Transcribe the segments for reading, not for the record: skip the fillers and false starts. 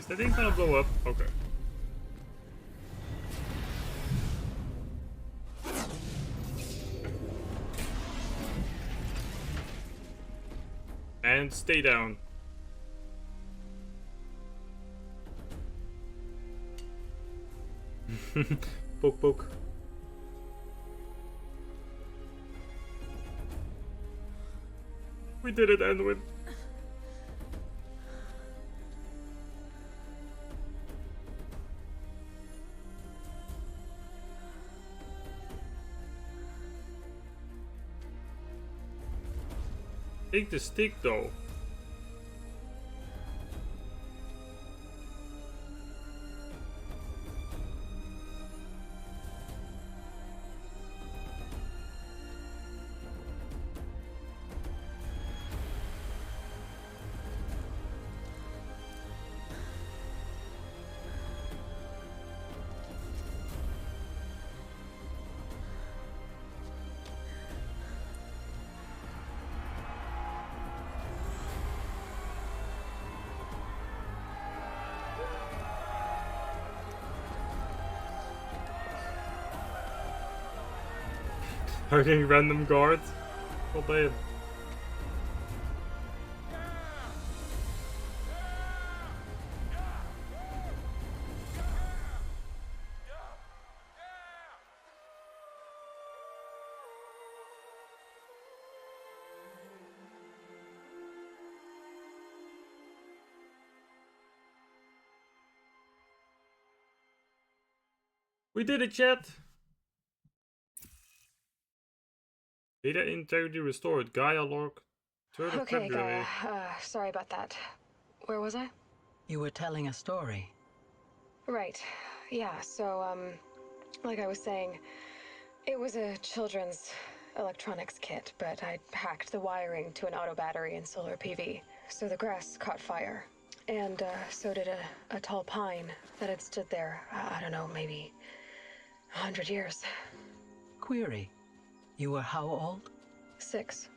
Is that thing gonna blow up? Okay. And stay down. Poke, poke. We did it, Anduin. Take the stick, though. Hugging random guards. Oh, babe. We did it, chat! Data integrity restored. Gaia log. 3rd of Okay, February. Gaia. Sorry about that. Where was I? You were telling a story. Right. Yeah, so, like I was saying, it was a children's electronics kit, but I'd hacked the wiring to an auto battery and solar PV. So the grass caught fire. And, so did a tall pine that had stood there, I don't know, maybe 100 years. Query. You were how old? 6.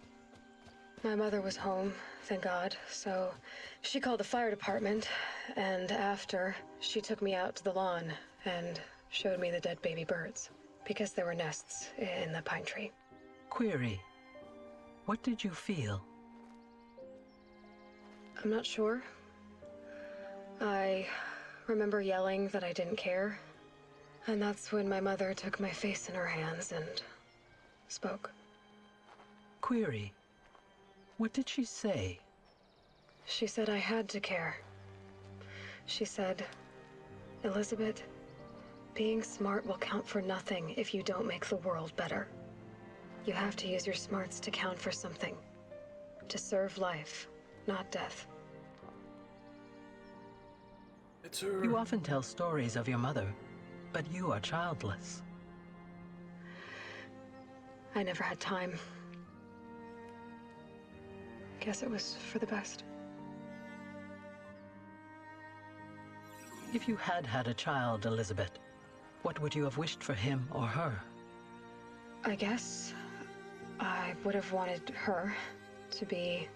My mother was home, thank God, so she called the fire department, and after, she took me out to the lawn and showed me the dead baby birds, because there were nests in the pine tree. Query. What did you feel? I'm not sure. I remember yelling that I didn't care, and that's when my mother took my face in her hands and spoke. Query. What did she say? She said I had to care. She said, Elizabeth, being smart will count for nothing if you don't make the world better. You have to use your smarts to count for something. To serve life, not death. It's her. You often tell stories of your mother, but you are childless. I never had time. Guess it was for the best. If you had had a child, Elizabeth, what would you have wished for him or her? I guess I would have wanted her to be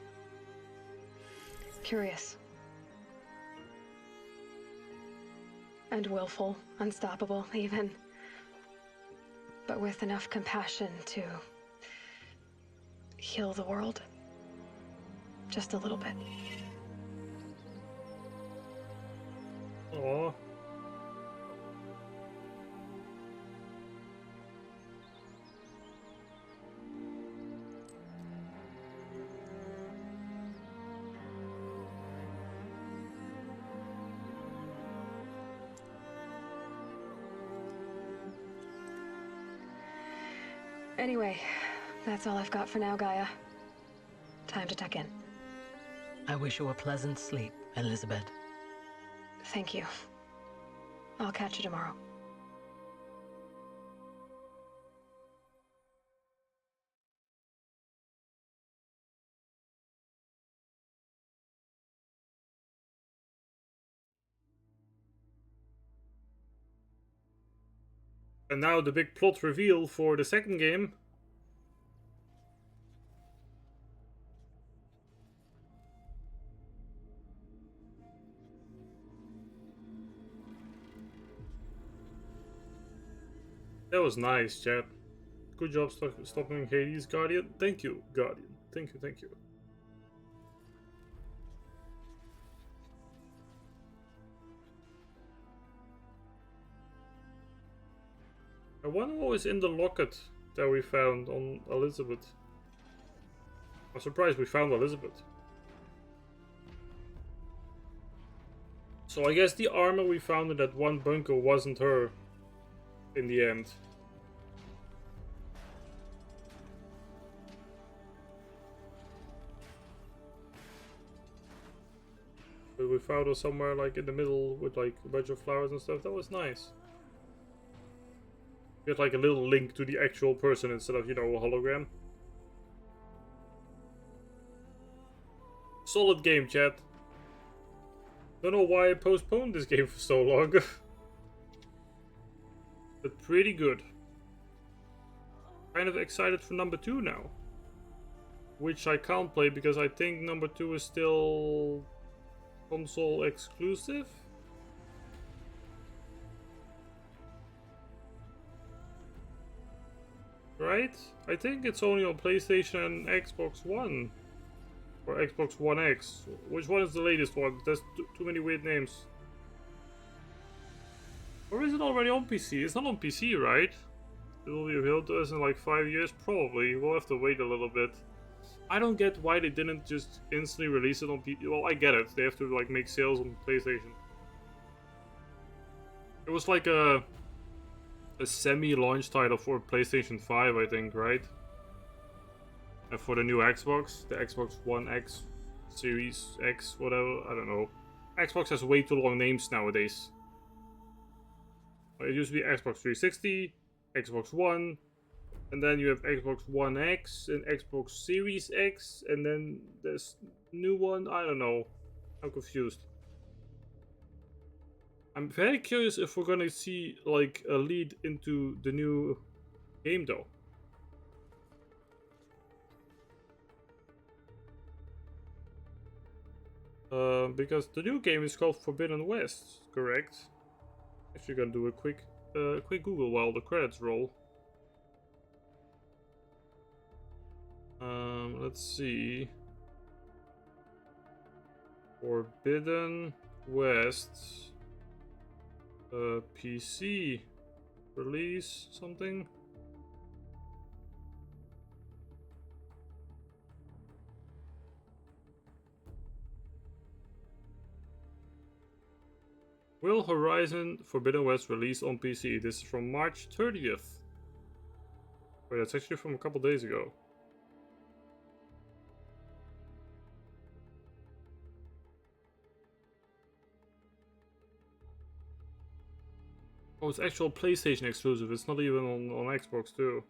curious. And willful, unstoppable, even. But with enough compassion to heal the world. Just a little bit. Aww. Anyway, that's all I've got for now, Gaia. Time to tuck in. I wish you a pleasant sleep, Elizabeth. Thank you. I'll catch you tomorrow. And now the big plot reveal for the second game. That was nice, chat. Good job stopping Hades, Guardian. Thank you, Guardian. Thank you, thank you. I wonder what was in the locket that we found on Elizabeth. I'm surprised we found Elizabeth. So I guess the armor we found in that one bunker wasn't her in the end. But we found her somewhere like in the middle with like a bunch of flowers and stuff. That was nice. We had like a little link to the actual person instead of, you know, a hologram. Solid game, chat. Don't know why I postponed this game for so long. But pretty good. Kind of excited for number 2 now. Which I can't play because I think number 2 is still console exclusive. Right? I think it's only on PlayStation and Xbox One. Or Xbox One X. Which one is the latest one? There's too many weird names. Or is it already on PC? It's not on PC, right? It will be available to us in like 5 years? Probably. We'll have to wait a little bit. I don't get why they didn't just instantly release it on PC. Well, I get it. They have to like make sales on PlayStation. It was like a semi-launch title for PlayStation 5, I think, right? And for the new Xbox, the Xbox One X, Series X, whatever, I don't know. Xbox has way too long names nowadays. It used to be Xbox 360, Xbox One, and then you have Xbox One X and Xbox Series X, and then this new one, I don't know. I'm confused. I'm very curious if we're gonna see like a lead into the new game though. Because the new game is called Forbidden West, correct? Actually, gonna do a quick Google while the credits roll. Let's see. Forbidden West. PC release something. Will Horizon Forbidden West release on PC? This is from March 30th. Wait, that's actually from a couple days ago. Oh, it's actual PlayStation exclusive. It's not even on Xbox too.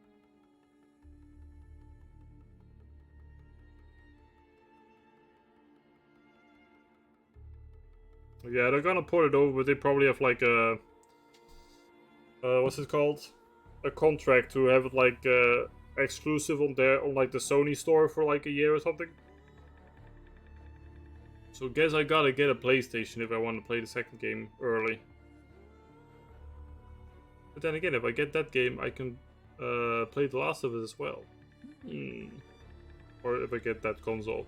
Yeah, they're gonna port it over, but they probably have like a what's it called? A contract to have it like exclusive on like the Sony store for like a year or something. So guess I gotta get a PlayStation if I want to play the second game early. But then again, if I get that game, I can play The Last of Us as well. Or if I get that console.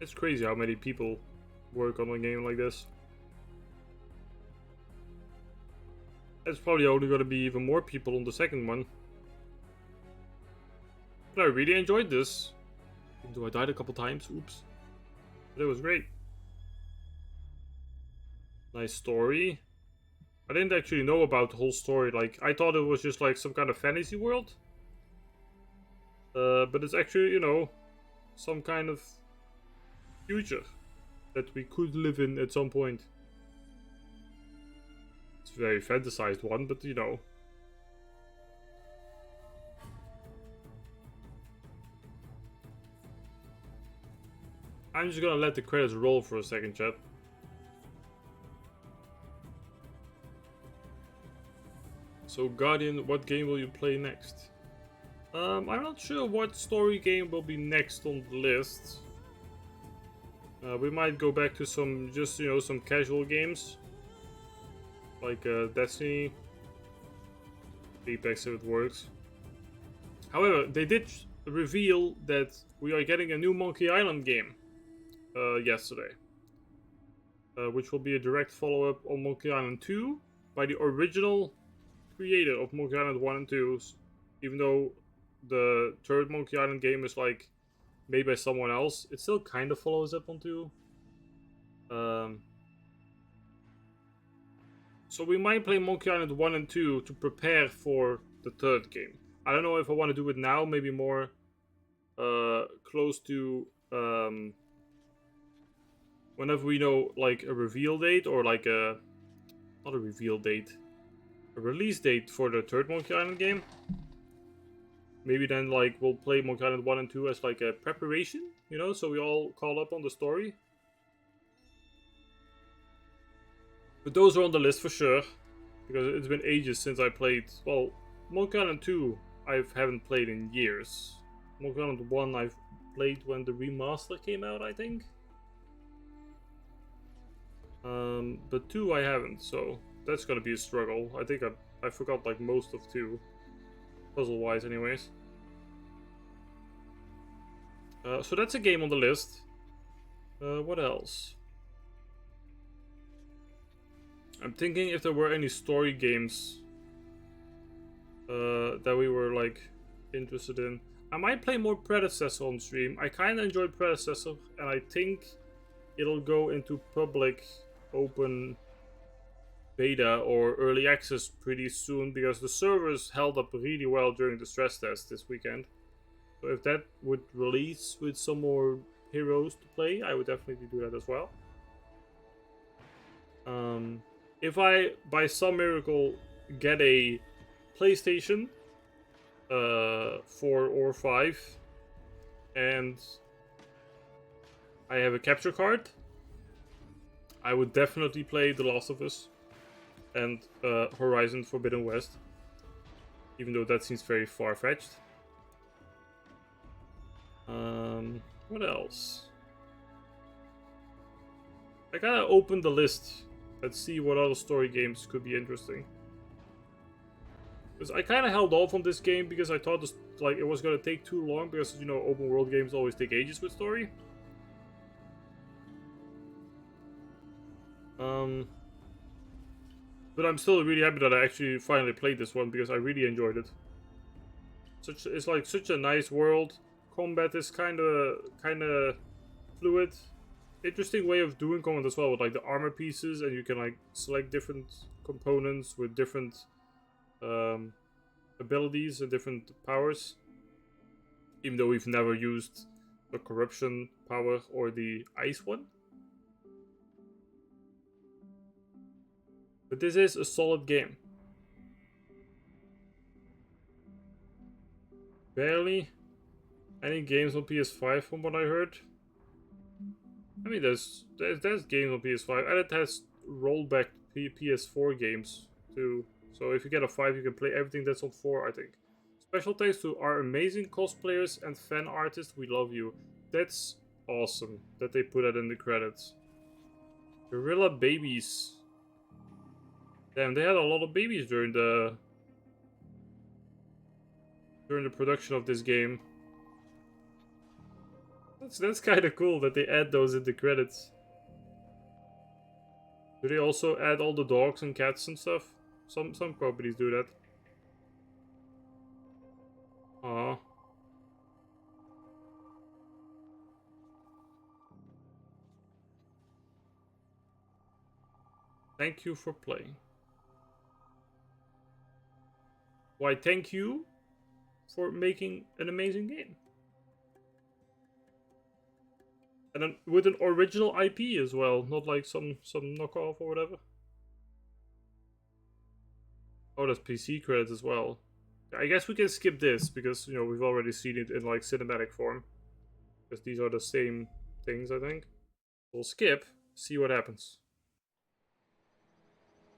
It's crazy how many people work on a game like this. There's probably only going to be even more people on the second one. But I really enjoyed this. Even though I died a couple times, oops. But it was great. Nice story. I didn't actually know about the whole story. Like, I thought it was just like some kind of fantasy world. But it's actually, you know, some kind of future that we could live in at some point. It's a very fantasized one, but you know. I'm just gonna let the credits roll for a second, chat. So Guardian, what game will you play next? I'm not sure what story game will be next on the list. We might go back to some, just, some casual games. Like Destiny. Apex if it works. However, they did reveal that we are getting a new Monkey Island game yesterday. Which will be a direct follow-up on Monkey Island 2 by the original creator of Monkey Island 1 and 2. Even though the third Monkey Island game is like made by someone else, it still kind of follows up on 2. So we might play Monkey Island 1 and 2 to prepare for the third game. I don't know if I want to do it now, maybe more close to whenever we know like a reveal date or like not a reveal date, a release date for the third Monkey Island game. Maybe then like we'll play Monkey Island 1 and 2 as like a preparation, so we all caught up on the story. But those are on the list for sure, because it's been ages since I played, well, Monkey Island 2 I haven't played in years. Monkey Island 1 I've played when the remaster came out, I think. But 2 I haven't, so that's gonna be a struggle. I think I forgot like most of 2, puzzle-wise anyways. So that's a game on the list. What else? I'm thinking if there were any story games that we were like interested in. I might play more Predecessor on stream. I kind of enjoyed Predecessor, and I think it'll go into public open beta or early access pretty soon, because the servers held up really well during the stress test this weekend. So if that would release with some more heroes to play, I would definitely do that as well. If I, by some miracle, get a PlayStation 4 or 5, and I have a capture card, I would definitely play The Last of Us and Horizon Forbidden West, even though that seems very far-fetched. What else? I gotta open the list. Let's see what other story games could be interesting. Because I kind of held off on this game because I thought this, like, it was gonna take too long, because open world games always take ages with story. But I'm still really happy that I actually finally played this one, because I really enjoyed it. It's like such a nice world. Combat is kind of fluid. Interesting way of doing combat as well, with like the armor pieces, and you can like select different components with different abilities and different powers. Even though we've never used the corruption power or the ice one. But this is a solid game. Barely any games on PS5 from what I heard. I mean, there's games on PS5, and it has rollback PS4 games too. So if you get a 5, you can play everything that's on 4, I think. Special thanks to our amazing cosplayers and fan artists. We love you. That's awesome that they put that in the credits. Gorilla Babies. Damn, they had a lot of babies during the production of this game. That's kind of cool that they add those in the credits. Do they also add all the dogs and cats and stuff? Some companies do that. Aww. Thank you for playing. Why, thank you for making an amazing game. And then with an original IP as well, not like some knockoff or whatever. Oh, that's PC credits as well. I guess we can skip this because, we've already seen it in like cinematic form. Because these are the same things, I think. We'll skip, see what happens.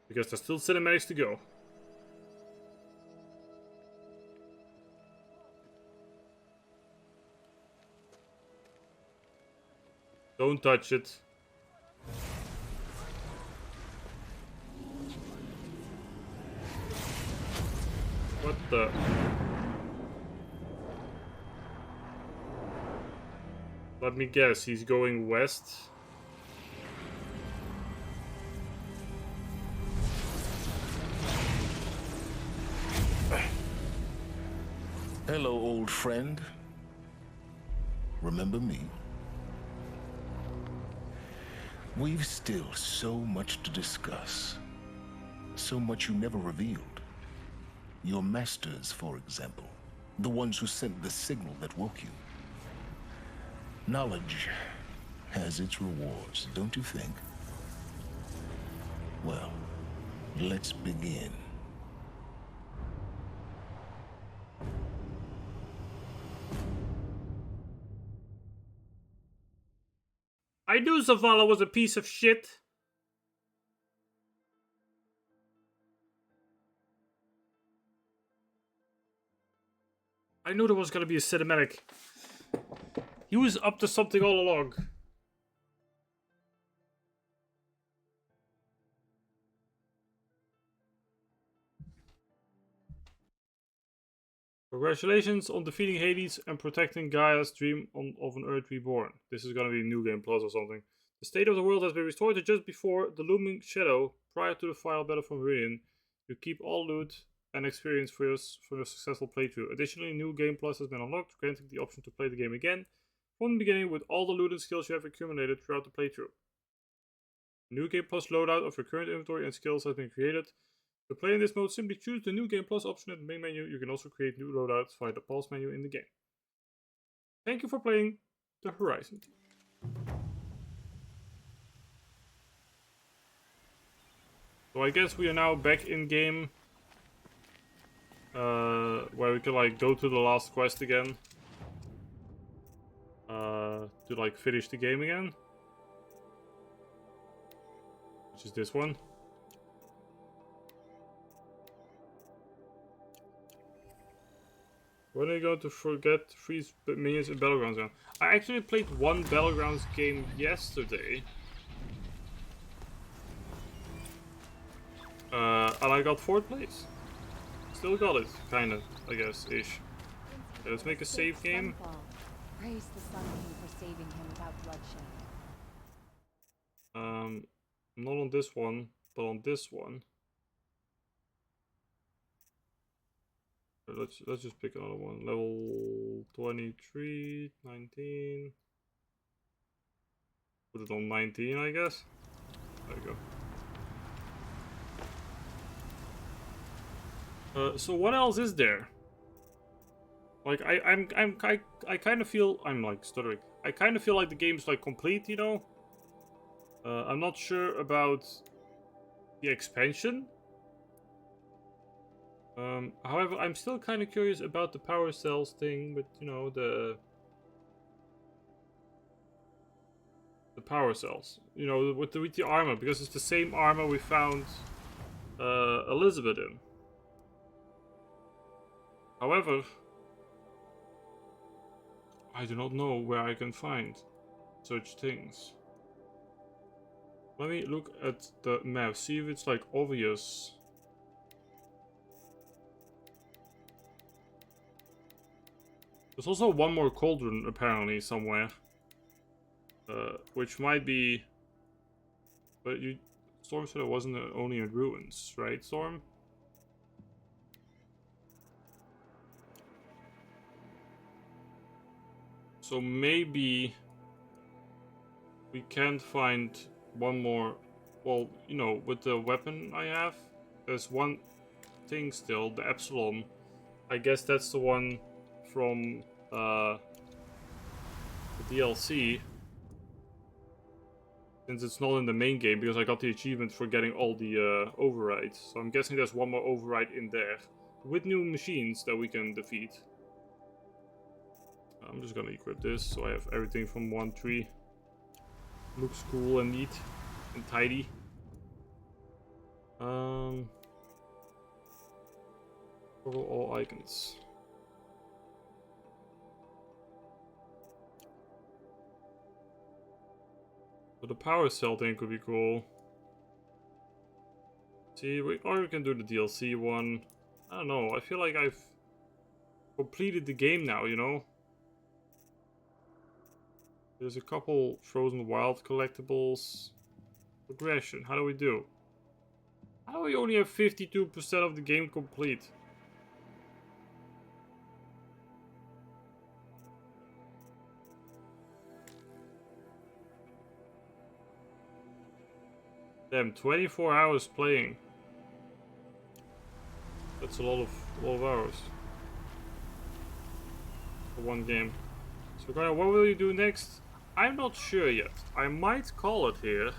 Because there's still cinematics to go. Don't touch it. What the? Let me guess, he's going west. Hello, old friend. Remember me? We've still so much to discuss. So much you never revealed. Your masters, for example. The ones who sent the signal that woke you. Knowledge has its rewards, don't you think? Well, let's begin. I knew Zavala was a piece of shit. I knew there was gonna be a cinematic. He was up to something all along. Congratulations on defeating Hades and protecting Gaia's dream of an Earth reborn. This is gonna be New Game Plus or something. The state of the world has been restored to just before the looming shadow. Prior to the final battle for Meridian, you keep all loot and experience for your successful playthrough. Additionally, New Game Plus has been unlocked, granting the option to play the game again from the beginning with all the loot and skills you have accumulated throughout the playthrough. New Game Plus loadout of your current inventory and skills has been created. To play in this mode, simply choose the New Game Plus option in the main menu. You can also create new loadouts via the pause menu in the game. Thank you for playing the Horizon team. So I guess we are now back in game. Where we can like go to the last quest again. To like finish the game again. Which is this one. When are you going to forget freeze minions in Battlegrounds again? I actually played one Battlegrounds game yesterday. And I got 4th place. Still got it, kinda, I guess, ish. Okay, let's make a save game. Praise the Sun King for saving him without bloodshed. Not on this one, but on this one. Let's just pick another one. Level 23, 19. Put it on 19, I guess. There you go. So what else is there? Like I kind of feel I'm like stuttering. I kind of feel like the game's like complete, you know. I'm not sure about the expansion. However, I'm still kind of curious about the power cells thing, but you know the power cells. You know, with the armor, because it's the same armor we found Elizabeth in. However, I do not know where I can find such things. Let me look at the map, see if it's like obvious. There's also one more cauldron apparently somewhere. Which might be... But Storm said it wasn't only in ruins, right, Storm? So maybe we can't find one more. Well, you know, with the weapon I have, there's one thing still, the Epsilon. I guess that's the one from the DLC. Since it's not in the main game, because I got the achievement for getting all the overrides. So I'm guessing there's one more override in there. With new machines that we can defeat. I'm just gonna equip this, so I have everything from 1-3. Looks cool and neat and tidy. Toggle all icons. But the power cell thing could be cool. See, or we can do the DLC one. I don't know. I feel like I've completed the game now, you know? There's a couple Frozen Wild collectibles. Progression, how do we do? How do we only have 52% of the game complete? Damn, 24 hours playing. That's a lot of hours for one game. So Connor, what will you do next? I'm not sure yet. I might call it here.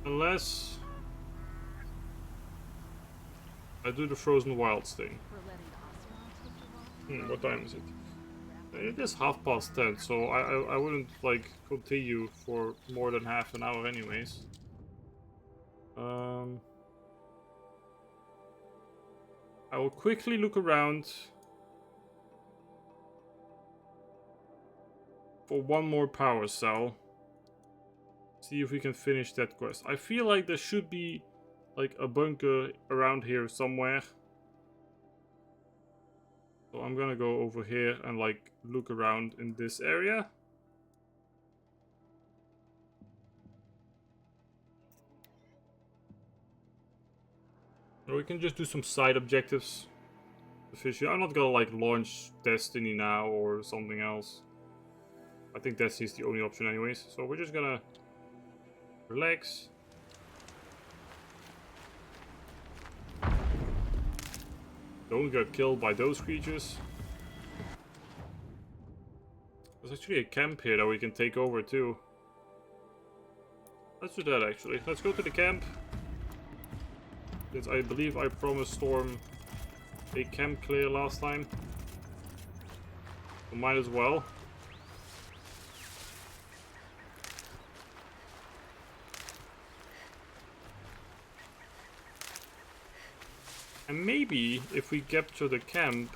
Unless I do the Frozen Wilds thing. What time is it? It is 10:30, so I wouldn't like continue for more than half an hour anyways. I will quickly look around for one more power cell. See if we can finish that quest. I feel like there should be like a bunker around here somewhere. So I'm gonna go over here and like look around in this area. Or we can just do some side objectives. Officially, I'm not gonna like launch Destiny now or something else. I think Destiny's the only option anyways. So we're just gonna relax. Don't get killed by those creatures. There's actually a camp here that we can take over too. Let's do that actually. Let's go to the camp. Since I believe I promised Storm a camp clear last time. We might as well. And maybe if we capture the camp,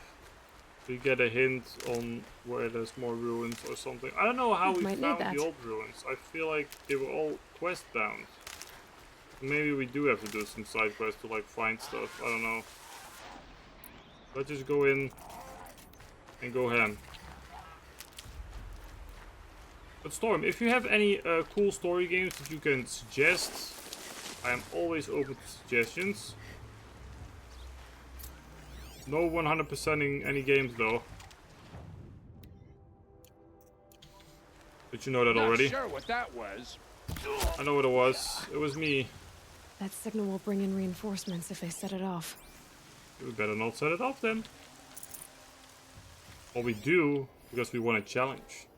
we get a hint on where there's more ruins or something. I don't know how we found the old ruins. I feel like they were all quest bound. Maybe we do have to do some side quests to like find stuff. I don't know. Let's just go in and go ham. But Storm, if you have any cool story games that you can suggest, I am always open to suggestions. No 100%ing any games though. Did you know that already? Not sure what that was. I know what it was. It was me. That signal will bring in reinforcements if they set it off. We better not set it off then. Well, we do because we want a challenge.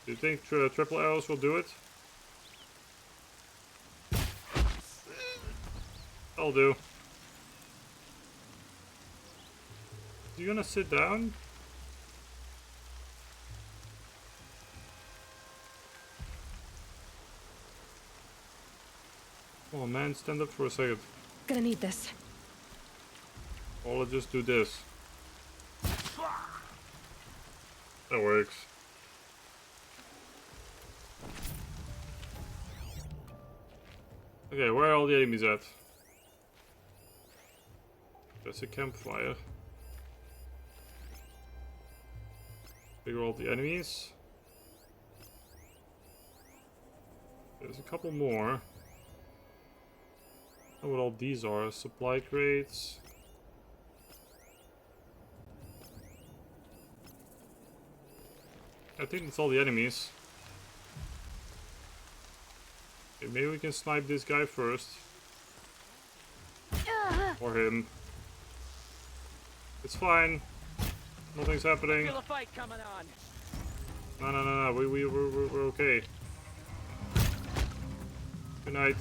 Do you think triple arrows will do it? I'll do. You gonna sit down? Oh man, stand up for a second. Gonna need this. Or let's just do this. That works. Okay, where are all the enemies at? There's a campfire. Figure out the enemies. There's a couple more. I don't know what all these are. Supply crates. I think that's all the enemies. Okay, maybe we can snipe this guy first. Or him. It's fine. Nothing's happening. Feel a fight coming on. No. We're okay. Good night.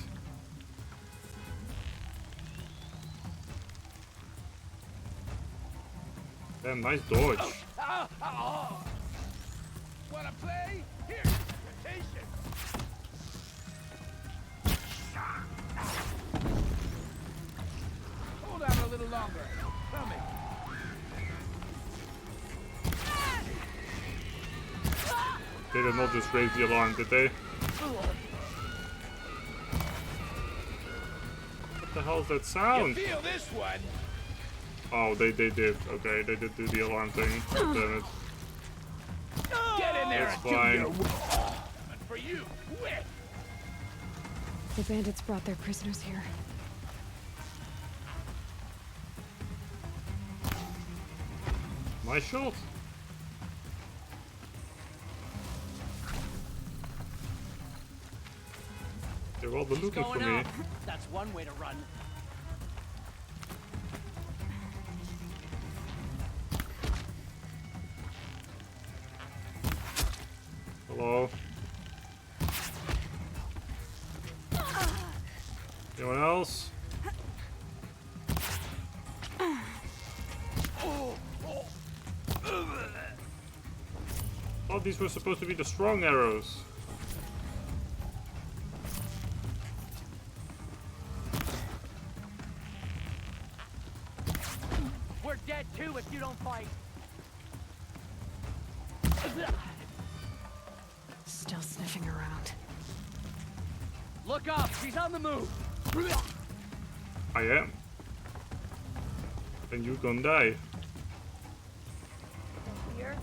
Damn, nice dodge. Wanna play? Here, invitation. Hold on a little longer. coming. They did not just raise the alarm, did they? What the hell is that You sound? feel this one? Oh, they did. Okay, they did do the alarm thing. Damn it. Get in there It's and fine. do your work. And for you, quick. The bandits brought their prisoners here. My shot. They're all looking for me. That's one way to run. Hello. Anyone else? Oh, these were supposed to be the strong arrows. We're dead too if you don't fight. Still sniffing around. Look up, she's on the move. I am. And you gonna die.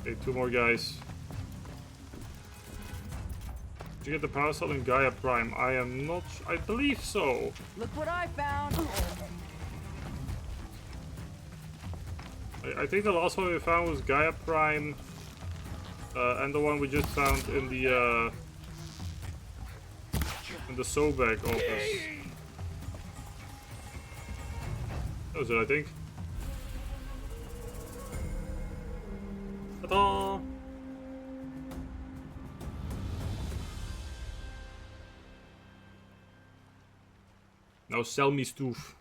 Okay, 2 more guys. Did you get the power cell in Gaia Prime? I am not. I believe so. Look what I found. I think the last one we found was Gaia Prime, and the one we just found in the Sobek office. That was it, I think. Ta-da! Now sell me stuff.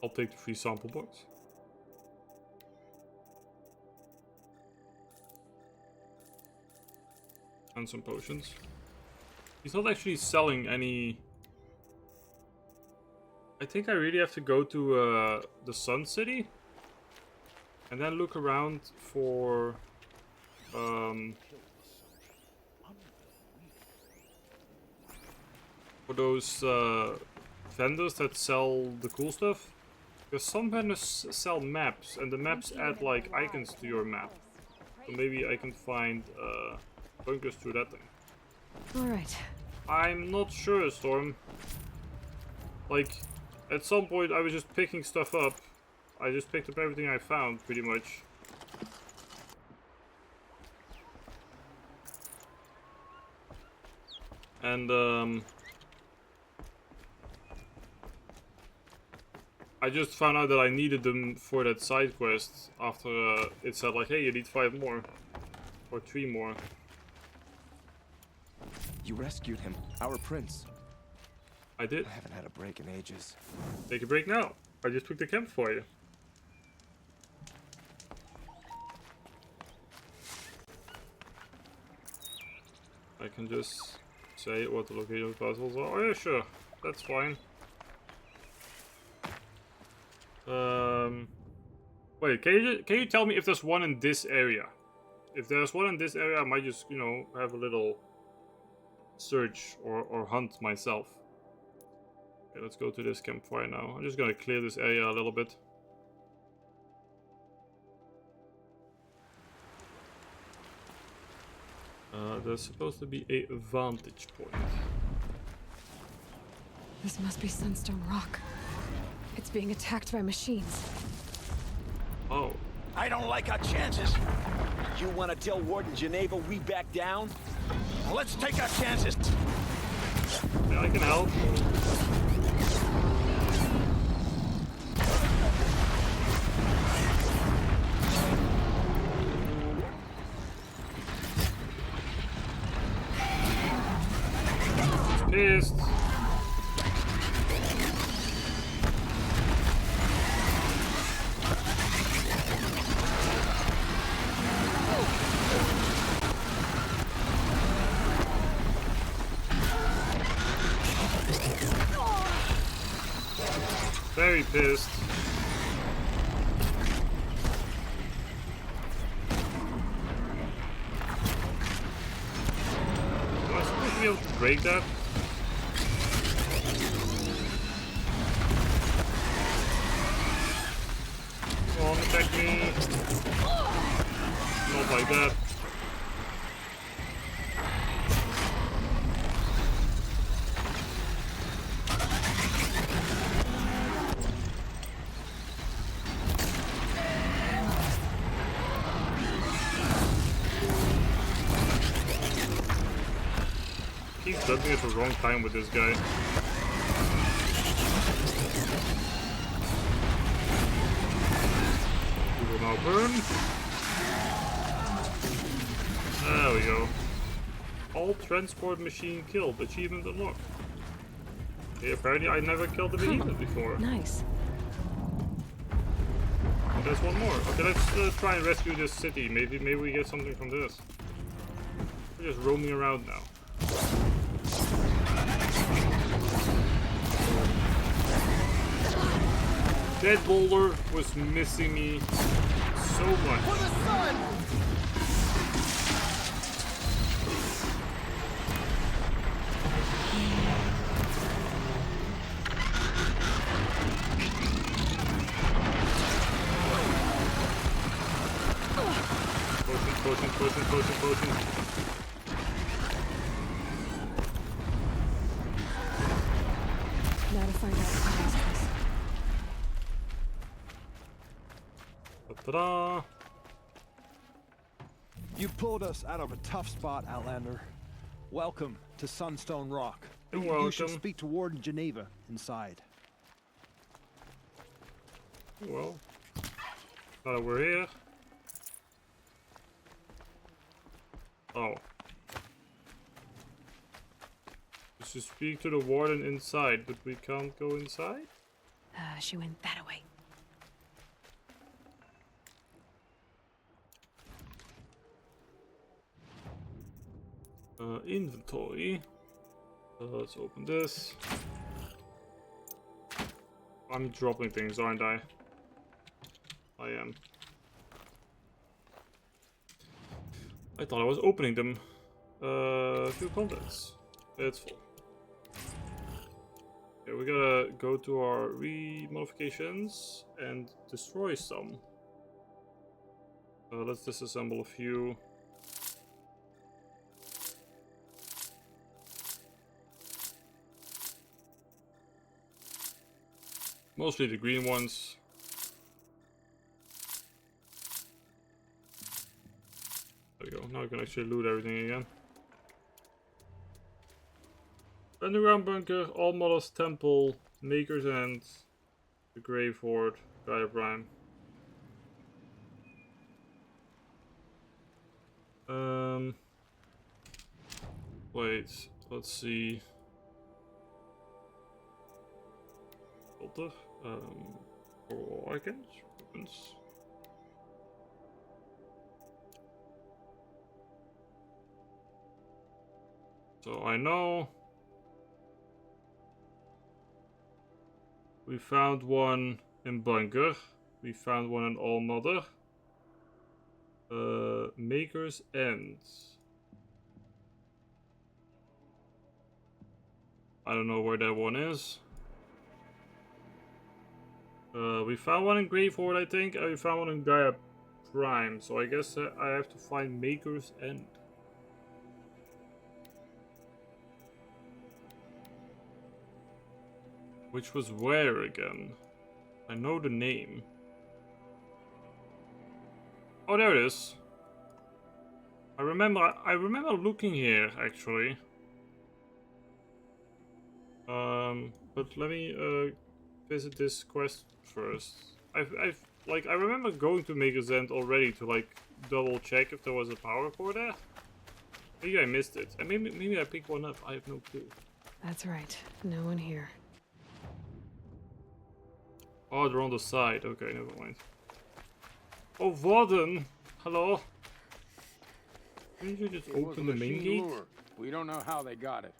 I'll take the free sample box. And some potions. He's not actually selling any. I think I really have to go to the Sun City and then look around for those vendors that sell the cool stuff. Because some vendors sell maps, and the maps add like icons to your map. So maybe I can find bunkers through that thing. Alright. I'm not sure, Storm. Like, at some point I was just picking stuff up. I just picked up everything I found, pretty much. And, I just found out that I needed them for that side quest after it said like, hey, you need 5 more. Or 3 more. You rescued him, our prince. I did. I haven't had a break in ages. Take a break now. I just took the camp for you. I can just say what the location of the puzzles are. Oh yeah, sure. That's fine. Wait, can you tell me if there's one in this area? If there's one in this area, I might just, you know, have a little search or hunt myself. Okay, let's go to this campfire now. I'm just gonna clear this area a little bit. There's supposed to be a vantage point. This must be Sunstone Rock. It's being attacked by machines. Oh. I don't like our chances. You want to tell Warden Geneva we back down? Well, let's take our chances. Yeah, I can help. Pissed. Very pissed. Am I supposed to be able to break that? Come on, attack me. Not like that. He's jumping at the wrong time with this guy. He will now burn. There we go. All transport machine killed. Achievement unlocked. Okay, apparently I never killed the behemoth before. Nice. There's one more. Okay, let's try and rescue this city. Maybe we get something from this. We're just roaming around now. That boulder was missing me so much. For the sun! Potion. Now to find out what caused this. Ta-da! You pulled us out of a tough spot, Outlander. Welcome to Sunstone Rock. You're You should welcome. speak to Warden Geneva inside. Well, now that we're here. Oh. We should speak to the warden inside, but we can't go inside? She went that way. Inventory. Let's open this. I'm dropping things, aren't I? I am. I thought I was opening them. Few contents. It's full. Okay, we gotta go to our re-modifications and destroy some. Let's disassemble a few. Mostly the green ones. There we go. Now we can actually loot everything again. Underground bunker, all models, temple, Maker's End, the Grave Horde, Gaia Prime. Wait, let's see. Filter, or icons, weapons. So I know we found one in bunker. We found one in All Mother. Maker's End. I don't know where that one is. We found one in Grave Horde, I think, and we found one in Gaia Prime. So I guess I have to find Maker's End. Which was where again? I know the name. Oh, there it is. I remember looking here actually. But let me visit this quest first. I remember going to Maker's End already to like double check if there was a power core there. Maybe I missed it, and maybe I picked one up. I have no clue. That's right. No one here. Oh, they're on the side. Okay, never mind. Oh, Warden! Hello? Didn't you just open the main gate? Lure. We don't know how they got it.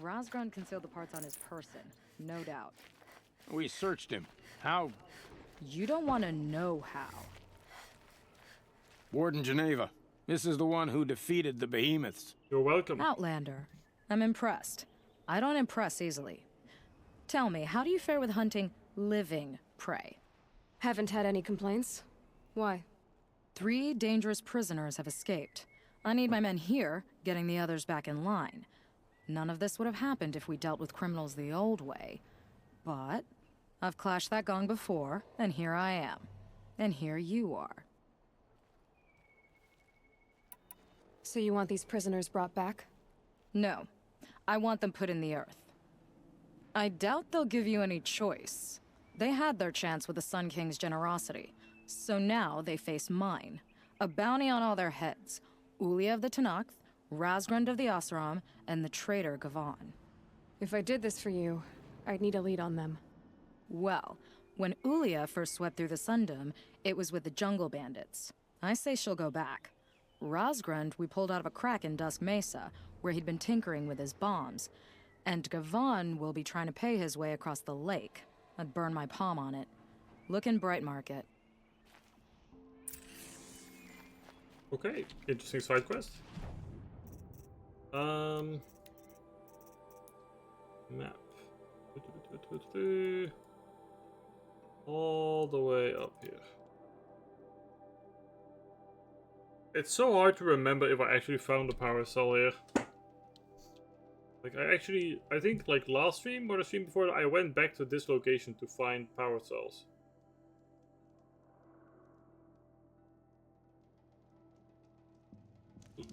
Rosgron concealed the parts on his person, no doubt. We searched him. How? You don't want to know how. Warden Geneva. This is the one who defeated the behemoths. You're welcome. Outlander. I'm impressed. I don't impress easily. Tell me, how do you fare with hunting living prey? Haven't had any complaints. Why? 3 dangerous prisoners have escaped. I need my men here, getting the others back in line. None of this would have happened if we dealt with criminals the old way. But I've clashed that gong before, and here I am. And here you are. So you want these prisoners brought back? No. I want them put in the earth. I doubt they'll give you any choice. They had their chance with the Sun King's generosity. So now they face mine. A bounty on all their heads. Ulia of the Tenakth, Razgrund of the Oseram, and the traitor Gavan. If I did this for you, I'd need a lead on them. Well, when Ulia first swept through the Sundom, it was with the jungle bandits. I say she'll go back. Razgrund we pulled out of a crack in Dusk Mesa, where he'd been tinkering with his bombs. And Gavan will be trying to pay his way across the lake. I'd burn my palm on it. Look in Bright Market. Okay, interesting side quest. Map. All the way up here. It's so hard to remember if I actually found the power cell here. Like, I think like last stream or the stream before that, I went back to this location to find power cells.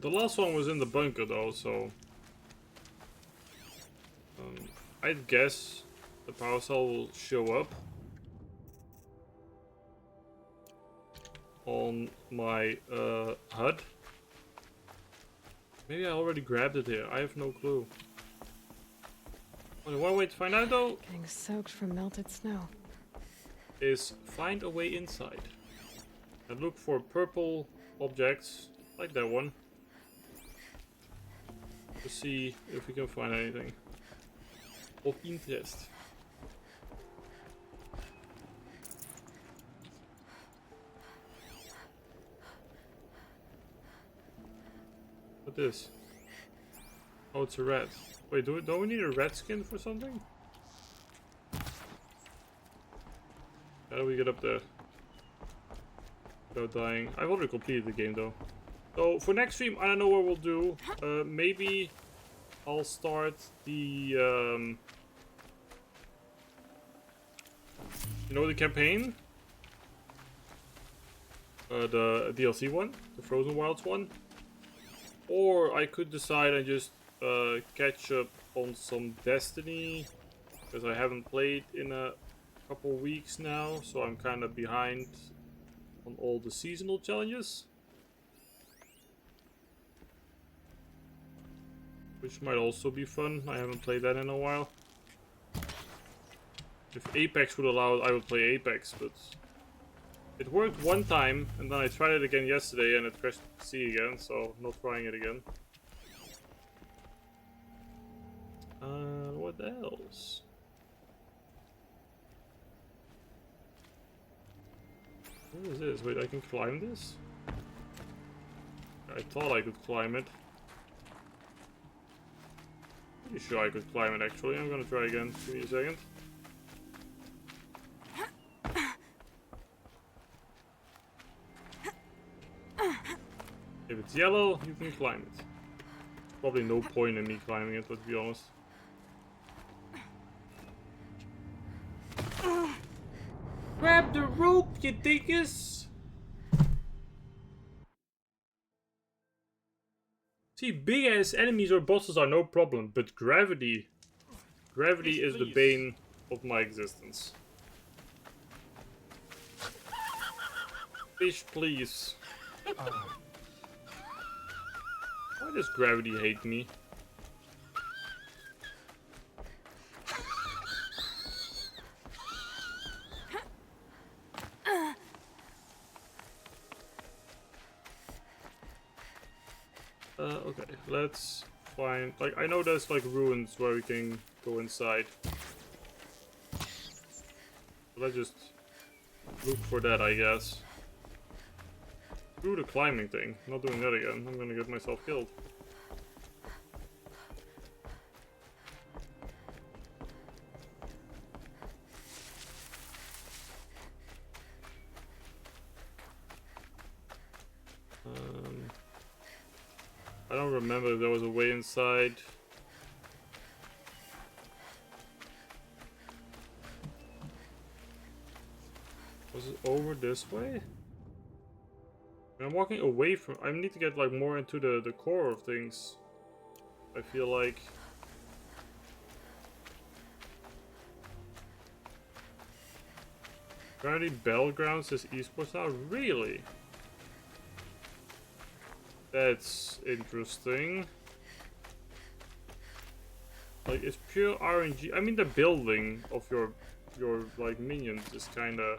The last one was in the bunker though, so I'd guess the power cell will show up on my HUD. Maybe I already grabbed it here. I have no clue. Only one way to find out though, Getting soaked from melted snow, is find a way inside and look for purple objects like that one to see if we can find anything of interest. What is? Oh, it's a rat. Wait, don't we need a rat skin for something? How do we get up there without dying? I've already completed the game though. So for next stream, I don't know what we'll do. Maybe I'll start the you know, the campaign, the DLC one, the Frozen Wilds one, or I could decide and just catch up on some Destiny, because I haven't played in a couple weeks now, so I'm kind of behind on all the seasonal challenges, which might also be fun. I haven't played that in a while. If Apex would allow it, I would play Apex, but it worked one time, and then I tried it again yesterday and it crashed PC again, so not trying it again. What else? What is this? Wait, I can climb this? I thought I could climb it. Pretty sure I could climb it actually. I'm gonna try again. Give me a second. If it's yellow, you can climb it. Probably no point in me climbing it, let's be honest. Grab the rope, you dingus! See, big ass enemies or bosses are no problem, but gravity is the bane of my existence. Fish, please. Why does gravity hate me? Okay, let's find, like, I know there's like ruins where we can go inside. Let's just look for that, I guess. Screw the climbing thing. Not doing that again. I'm gonna get myself killed. I don't remember if there was a way inside. Was it over this way? I'm walking away from... I need to get like more into the core of things. I feel like... Apparently Battlegrounds is esports now? Really? That's interesting. Like, it's pure RNG. I mean, the building of your like minions is kind of,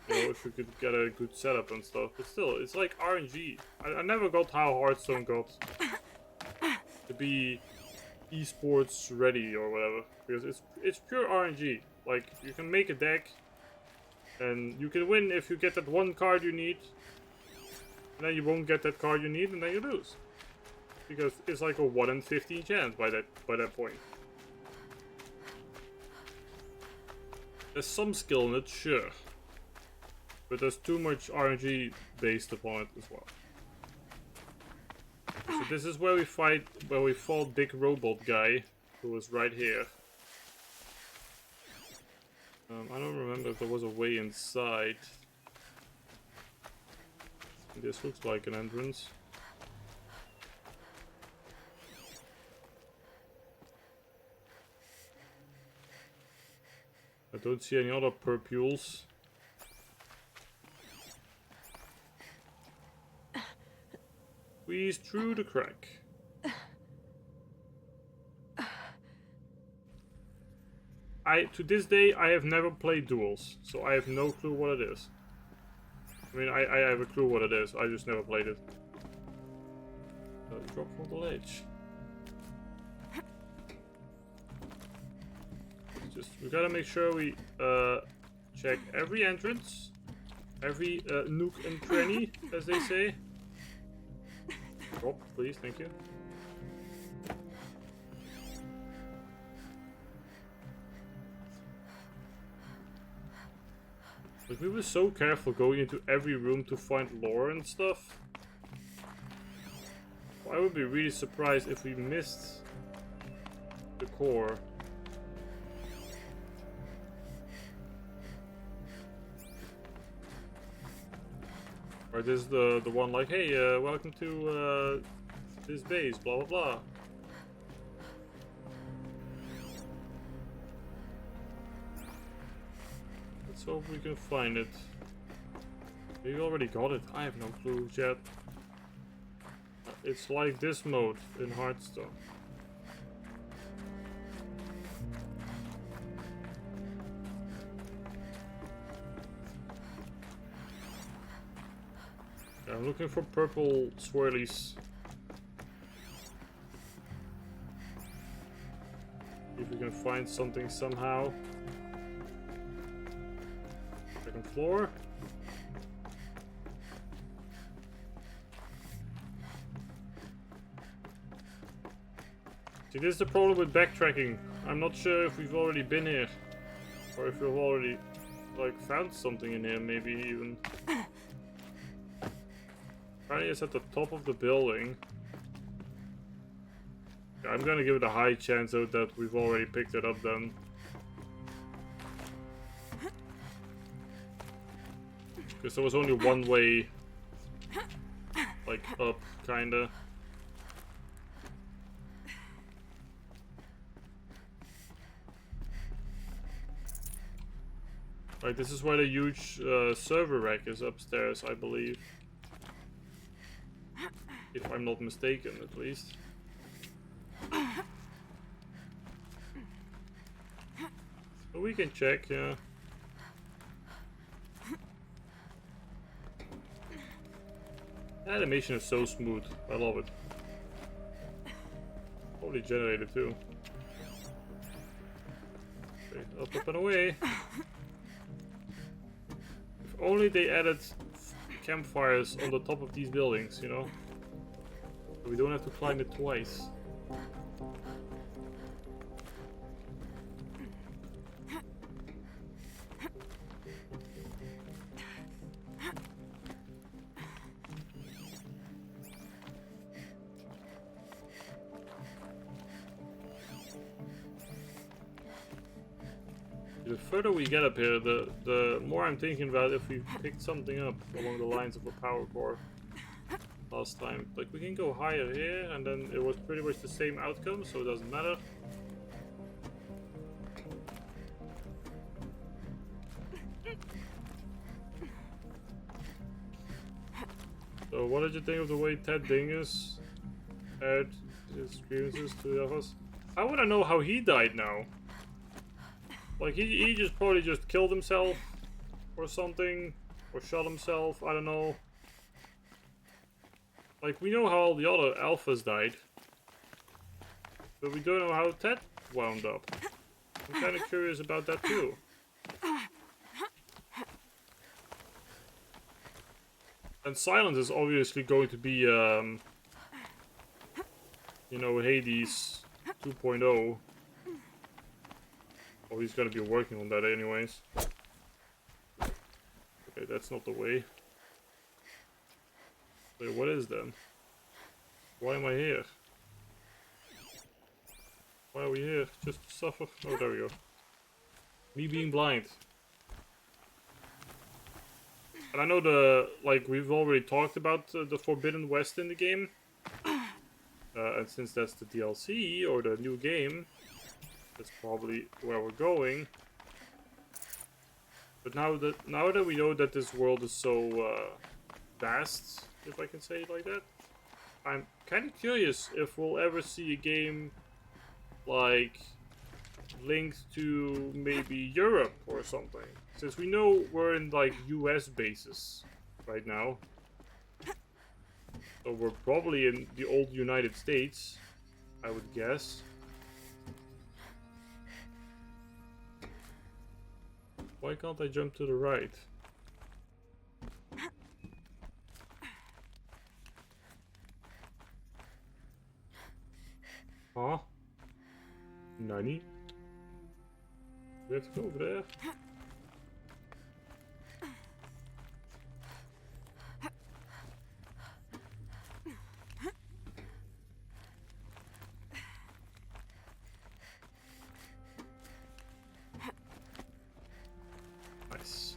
you know, if you could get a good setup and stuff. But still, it's like RNG. I never got how Hearthstone got to be esports ready or whatever, because it's pure RNG. Like, you can make a deck, and you can win if you get that one card you need. And then you won't get that card you need, and then you lose, because it's like a 1 in 15 chance by that point. There's some skill in it, sure, but there's too much RNG based upon it as well. So this is where we fought Big Robot Guy, who was right here. I don't remember if there was a way inside. This looks like an entrance. I don't see any other purpules. Squeeze through the crack. To this day, I have never played duels, so I have no clue what it is. I mean, I have a clue what it is, I just never played it. Drop from the ledge. We gotta make sure we check every entrance, every nook and cranny, as they say. Drop, please, thank you. Like, we were so careful going into every room to find lore and stuff. Well, I would be really surprised if we missed the core. Or this is the one like, hey, welcome to this base, blah blah blah. Let's hope we can find it. We already got it. I have no clue yet. It's like this mode in Hearthstone. Yeah, I'm looking for purple swirlies. See if we can find something somehow. Second floor. See, this is the problem with backtracking. I'm not sure if we've already been here, or if we've already, like, found something in here, maybe even. Apparently it's at the top of the building. Yeah, I'm gonna give it a high chance though that we've already picked it up then. Because there was only one way, like, up, kinda. Right, this is why the huge server rack is upstairs, I believe. If I'm not mistaken, at least. So we can check, yeah. The animation is so smooth. I love it. Probably generated too. Okay, up and away. only they added campfires on the top of these buildings, you know? So we don't have to climb it twice. The further we get up here, the more I'm thinking about if we picked something up along the lines of a power core last time. Like, we can go higher here, and then it was pretty much the same outcome, so it doesn't matter. So what did you think of the way Ted Dingus aired his grievances to the others? I want to know how he died now. Like, he just probably just killed himself or something, or shot himself, I don't know. Like, we know how all the other alphas died, but we don't know how Ted wound up. I'm kind of curious about that too. And Silence is obviously going to be, you know, Hades 2.0. Oh, he's gonna be working on that anyways. Okay, that's not the way. Wait, what is then? Why am I here? Why are we here? Just to suffer? Oh, there we go. Me being blind. And I know like, we've already talked about the Forbidden West in the game. And since that's the DLC, or the new game, that's probably where we're going. But now that we know that this world is so vast, if I can say it like that, I'm kind of curious if we'll ever see a game like linked to maybe Europe or something. Since we know we're in like US bases right now. So we're probably in the old United States, I would guess. Why can't I jump to the right? Huh? Nani? We have to go over there? Nice.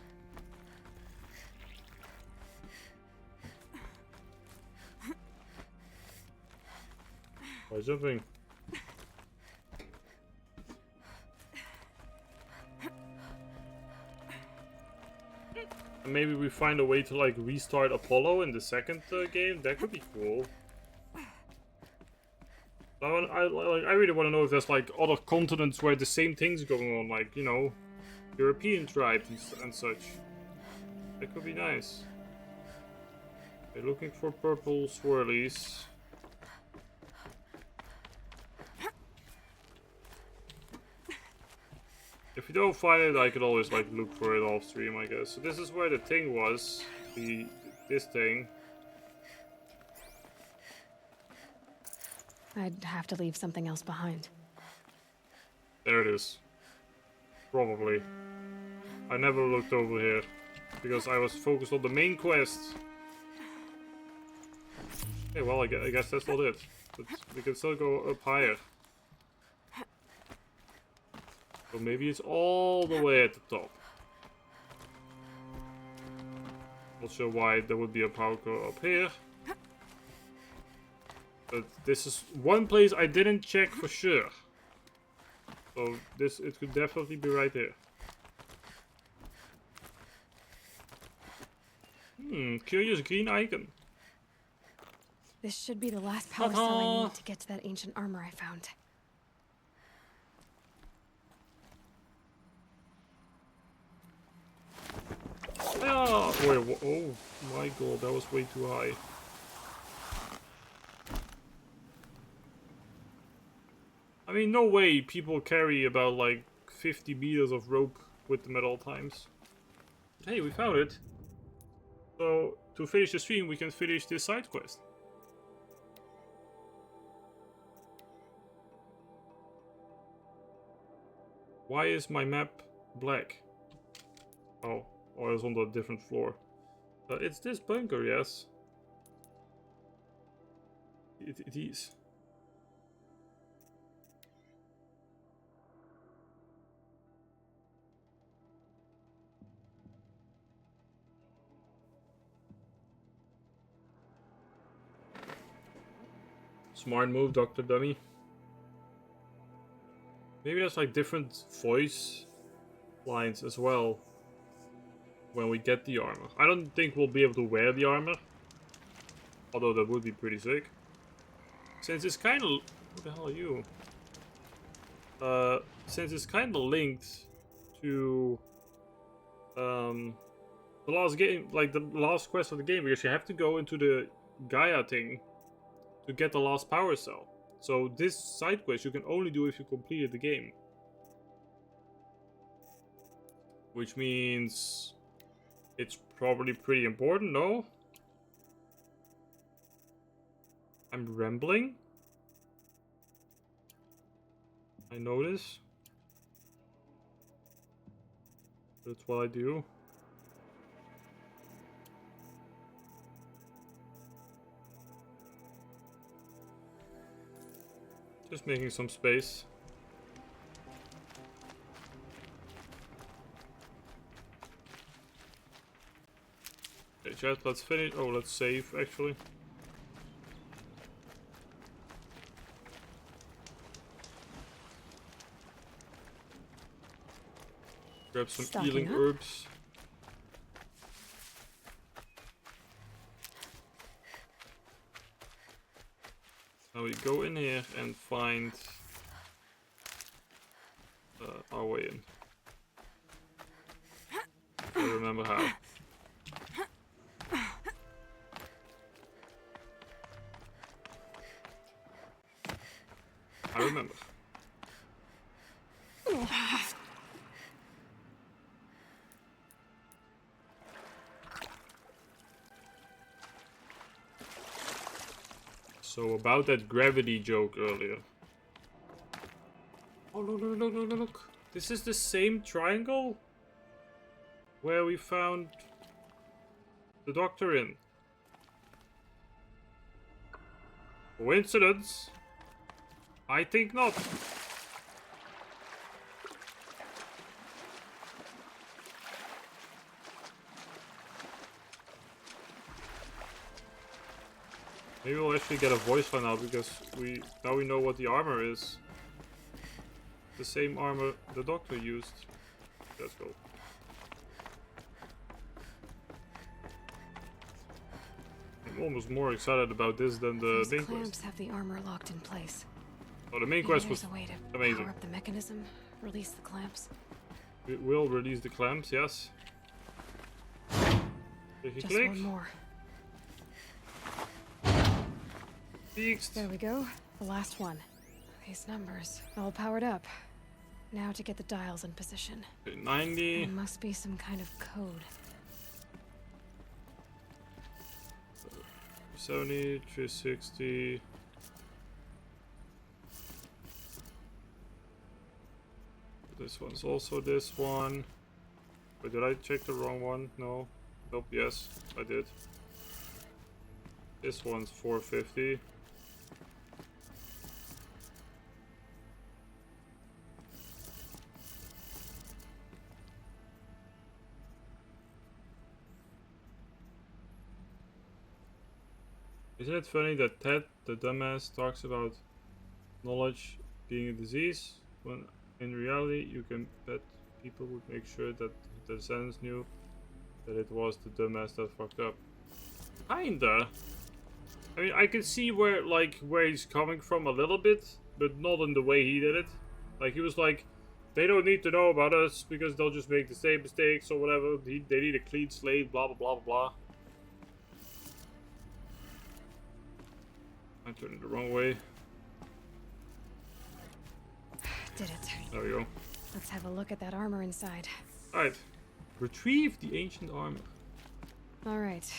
Why jumping? And maybe we find a way to like restart Apollo in the second game. That could be cool. I really want to know if there's like other continents where the same thing's going on, like, you know, European tribes and such. That could be nice. Okay, looking for purple swirlies. If you don't find it, I could always like look for it off stream, I guess. So this is where the thing was, this thing. I'd have to leave something else behind. There it is. Probably. I never looked over here because I was focused on the main quest. Okay, well, I guess that's not it. But we can still go up higher. So maybe it's all the way at the top. Not sure why there would be a power core up here. But this is one place I didn't check for sure. So it could definitely be right there. Curious green icon. This should be the last power cell I need to get to that ancient armor I found. Ah, wait, oh my god, that was way too high. I mean, no way people carry about like 50 meters of rope with them at all times. But hey, we found it. So, to finish the stream, we can finish this side quest. Why is my map black? Oh, or it's on a different floor. It's this bunker, yes. It is. Smart move, Dr. Dummy. Maybe there's like different voice lines as well when we get the armor. I don't think we'll be able to wear the armor, although that would be pretty sick. Since it's kind of... Who the hell are you? Since it's kind of linked to the last game, like the last quest of the game, because you have to go into the Gaia thing to get the last power cell. So this side quest you can only do if you completed the game. Which means it's probably pretty important, no? I'm rambling? I know this. That's what I do. Just making some space. Okay, chat, let's finish. Oh, let's save actually. Grab some healing herbs. Now we go in here and find our way in. I remember how. I remember. So about that gravity joke earlier. Oh look. This is the same triangle where we found the doctor in. Coincidence? I think not. Maybe we'll actually get a voice line now because now we know what the armor is. The same armor the doctor used. Let's go. I'm almost more excited about this than the main quest. Clamps have the armor locked in place. Oh, the main quest was a way to amazing. Power up the mechanism, release the clamps. It will release the clamps, yes. Just click. one more. Fixed. There we go. The last one. These numbers, all powered up. Now to get the dials in position. 90. There must be some kind of code. 70, 360. This one's also this one. Wait, did I check the wrong one? No. Nope, yes, I did. This one's 450. Isn't it funny that Ted, the dumbass, talks about knowledge being a disease, when in reality you can bet people would make sure that the descendants knew that it was the dumbass that fucked up. Kinda. I mean, I can see where he's coming from a little bit, but not in the way he did it. Like, he was like, they don't need to know about us because they'll just make the same mistakes or whatever. They need a clean slate, blah blah blah blah blah. I turned it the wrong way. Did it. There we go. Let's have a look at that armor inside. Alright. Retrieve the ancient armor. Alright,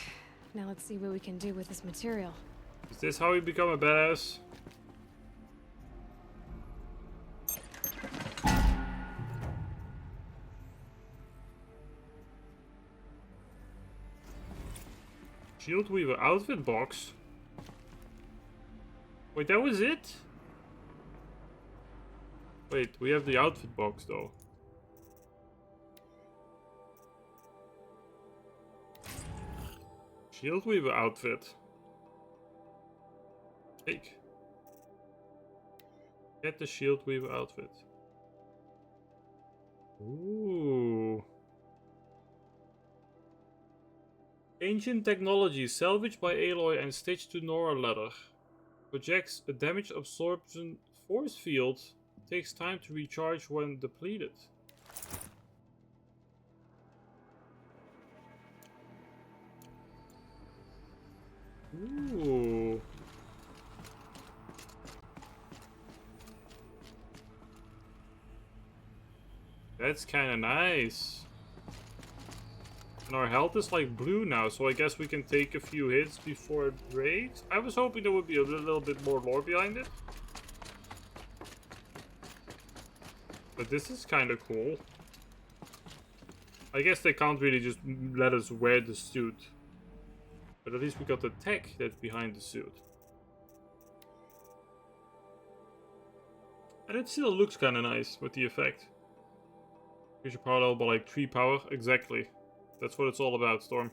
now let's see what we can do with this material. Is this how we become a badass? Shield Weaver outfit box? Wait, that was it? Wait, we have the outfit box though. Shield Weaver outfit. Take. Get the Shield Weaver outfit. Ooh. Ancient technology salvaged by Aloy and stitched to Nora leather. Projects a damage absorption force field. Takes time to recharge when depleted. Ooh. That's kind of nice. And our health is like blue now, so I guess we can take a few hits before it breaks. I was hoping there would be a little bit more lore behind it. But this is kind of cool. I guess they can't really just let us wear the suit. But at least we got the tech that's behind the suit. And it still looks kind of nice with the effect. Future parallel by like 3 power. Exactly. That's what it's all about, Storm.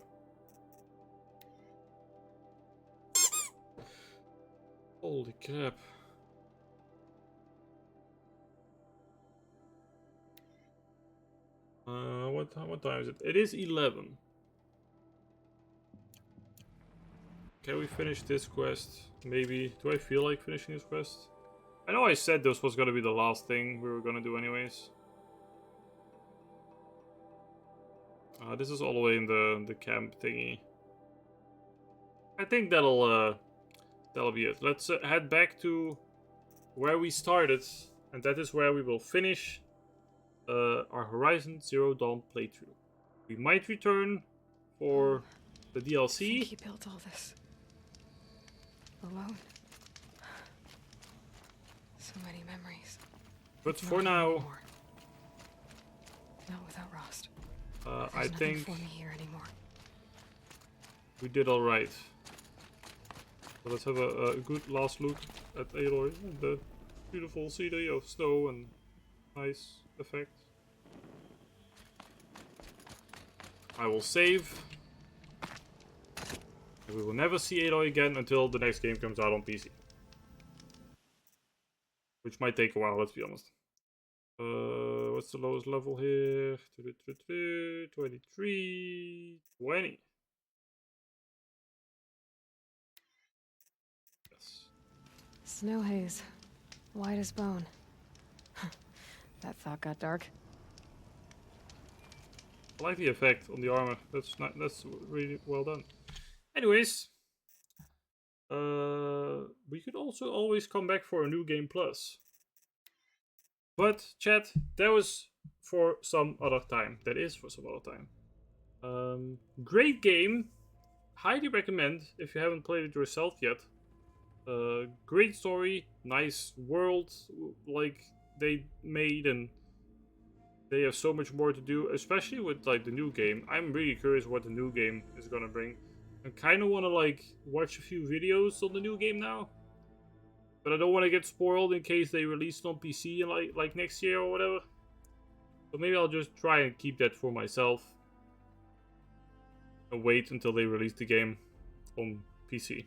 Holy crap. What time is it? It is 11. Can we finish this quest? Maybe. Do I feel like finishing this quest? I know I said this was gonna be the last thing we were gonna do anyways. This is all the way in the camp thingy. I think that'll be it. Let's head back to where we started, and that is where we will finish our Horizon Zero Dawn playthrough. We might return for the DLC. I think he built all this alone. So many memories. But for now, not without Rost. I think for me here anymore. We did all right. So let's have a good last look at Aloy and the beautiful scenery of snow and nice effect. I will save. And we will never see Aloy again until the next game comes out on PC. Which might take a while, let's be honest. What's the lowest level here? 23, 20. Yes. Snow haze, white as bone. That thought got dark. I like the effect on the armor. That's really well done. Anyways, we could also always come back for a new game plus. But chat, that was for some other time. That is for some other time. Great game. Highly recommend if you haven't played it yourself yet. Great story, nice world like they made, and they have so much more to do, especially with like the new game. I'm really curious what the new game is gonna bring. I kind of want to like watch a few videos on the new game now. But I don't want to get spoiled in case they release it on PC in like next year or whatever. So maybe I'll just try and keep that for myself. And wait until they release the game on PC.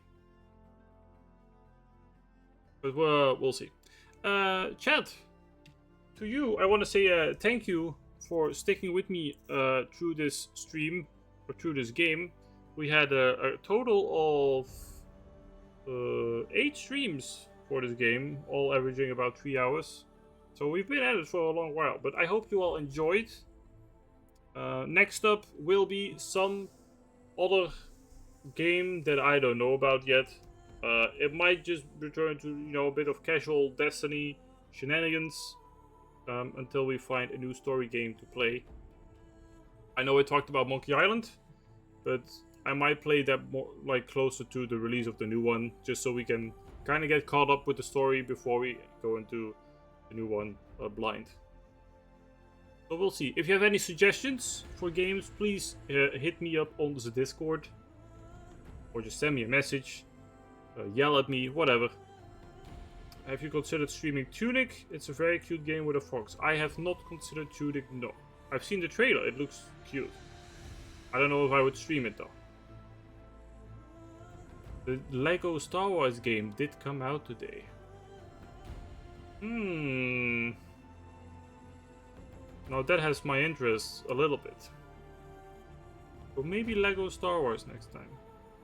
But we'll see. Chat, to you, I want to say thank you for sticking with me through this stream, or through this game. We had a total of 8 streams for this game, all averaging about 3 hours. So we've been at it for a long while, but I hope you all enjoyed. Next up will be some other game that I don't know about yet. It might just return to, you know, a bit of casual Destiny shenanigans until we find a new story game to play. I know I talked about Monkey Island, but I might play that more like closer to the release of the new one, just so we can kind of get caught up with the story before we go into the new one blind. So we'll see. If you have any suggestions for games, please hit me up on the Discord, or just send me a message, yell at me, whatever. Have you considered streaming Tunic? It's a very cute game with a fox. I have not considered Tunic, no. I've seen the trailer, it looks cute. I don't know if I would stream it though. The Lego Star Wars game did come out today. Now that has my interest a little bit. So maybe Lego Star Wars next time.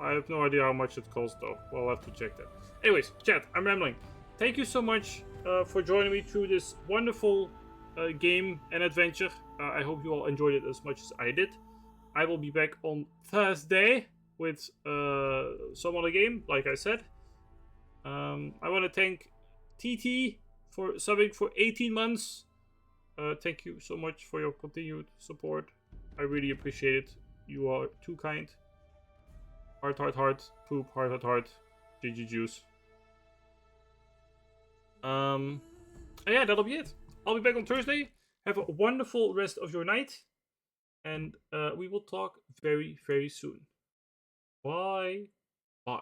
I have no idea how much it costs though. Well, I'll have to check that. Anyways, chat, I'm rambling. Thank you so much for joining me through this wonderful game and adventure. I hope you all enjoyed it as much as I did. I will be back on Thursday with some other game, like I said. I want to thank TT for subbing for 18 months. Thank you so much for your continued support. I really appreciate it. You are too kind. Heart, heart, heart. Poop, heart, heart, heart. GG juice. Yeah, that'll be it. I'll be back on Thursday. Have a wonderful rest of your night. And we will talk very, very soon. Bye. Bye.